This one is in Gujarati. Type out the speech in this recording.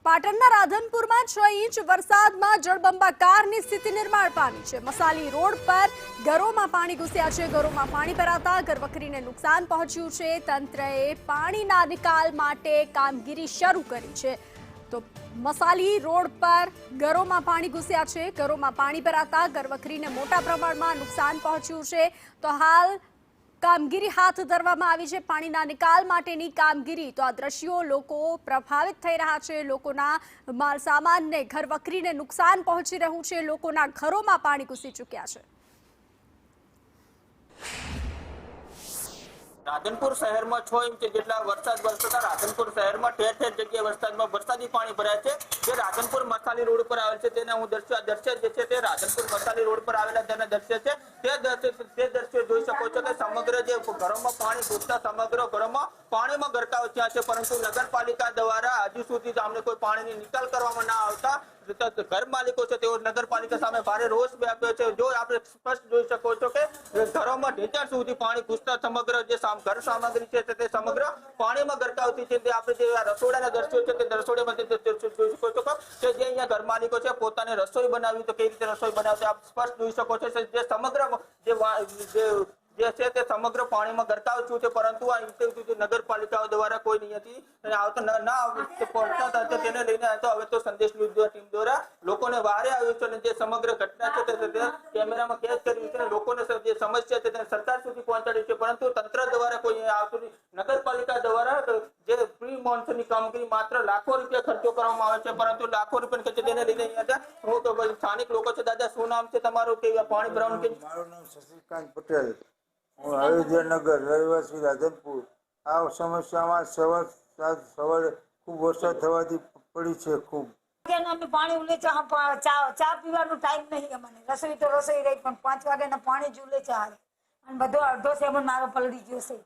પાટણના રાધનપુરમાં 6 ઇંચ વરસાદમાં જળબંબાકારની સ્થિતિ નિર્માણ પામી છે। મસાલી રોડ પર ઘરોમાં પાણી ઘૂસ્યા છે। ઘરોમાં પાણી ભરાતા ઘરવખરીને નુકસાન પહોંચ્યું છે। તંત્રએ પાણીના નિકાલ માટે કામગીરી શરૂ કરી છે। તો મસાલી રોડ પર ઘરોમાં પાણી ઘૂસ્યા છે। ઘરોમાં પાણી ભરાતા ઘરવખરીને મોટા પ્રમાણમાં નુકસાન પહોંચ્યું છે। તો હાલ કામગીરી હાથ ધરવામાં આવી છે પાણીના નિકાલ માટેની કામગીરી। તો આ દ્રશ્યો લોકો પ્રભાવિત થઈ રહ્યા છે। લોકોના માલ સામાનને ઘરવખરીને નુકસાન પહોંચી રહ્યું છે। લોકોના ઘરોમાં પાણી ઘૂસી ચૂક્યા છે। રાધનપુર શહેરમાં 6 ઇંચ જેટલા વરસાદ વરસતા રાધનપુર શહેરમાં ઠેર ઠેર જગ્યાએ વરસાદમાં વરસાદી પાણી ભરાય છે। જે રાધનપુર મસાલી રોડ પર આવેલ છે તેના હું દૃશ્ય જે છે તે રાધનપુર મસાલી રોડ પર આવેલા તેના દૃશ્ય છે। તે દૃશ્ય જોઈ શકો છો કે સમગ્ર જે ઘરોમાં પાણી ઘૂસતા સમગ્ર ઘરોમાં પાણીમાં ગરકાવ થયા છે, પરંતુ નગરપાલિકા દ્વારા હજુ સુધી અમને કોઈ પાણીની નિકાલ કરવામાં ના આવતા ઘર માલિકો છે તેઓ નગરપાલિકા સામે ભારે રોષ વ્યાપ્યો છે। જો આપણે સ્પષ્ટ જોઈ શકો છો કે ઘરોમાં ઢેચણ સુધી પાણી ઘૂસતા સમગ્ર જે ઘર સામગ્રી છે તે સમગ્ર પાણીમાં ગરકાવતી છે। તે આપણે જે રસોડાના દ્રશ્યો છે તે રસોડામાં જોઈ શકો છો કે જે અહીંયા ઘર માલિકો છે પોતાને રસોઈ બનાવી તો કઈ રીતે રસોઈ બનાવશે આપ સ્પષ્ટ જોઈ શકો છો। જે સમગ્ર જે છે તે સમગ્ર પાણીમાં ગરકાવ થયું છે, પરંતુ આ નગરપાલિકાઓ દ્વારા કોઈ નિયતિ પહોંચતા તેને લઈને હવે તો સંદેશ ટીમ દ્વારા લોકોને વારે આવ્યું છે અને જે સમગ્ર ઘટના છે તે કેમેરામાં કેદ કર્યું છે અને લોકોને જે સમસ્યા છે તેને સરકાર સુધી પહોંચાડી છે, પરંતુ તંત્ર દ્વારા કોઈ આવતું નહીં। નગરપાલિકા દ્વારા જે પ્રી મોન્સૂનની કામગીરી માત્ર લાખો રૂપિયા ખર્ચો કરવામાં આવે છે, પરંતુ લાખો રૂપિયા ખર્ચે તેને લઈને અહીંયા હું તો સ્થાનિક લોકો છે। દાદા શું નામ છે તમારું? કે પાણી ભરાવાનું કે? મારું નામ શશિકાંત પટેલ, હું અયોધ્યાનગર રહેવાસી રાધનપુર। આ સમસ્યામાં સવારે ખૂબ વરસાદ થવાથી પડી છે। ખૂબ અમે પાણી ઉલે છે, ચા પીવાનો ટાઈમ નહીં અમને, રસોઈ તો રસોઈ રહી પણ 5 વાગ્યાના પાણી જ ઉલે છે અને બધો અડધો સેમન મારો પલળી ગયો છે।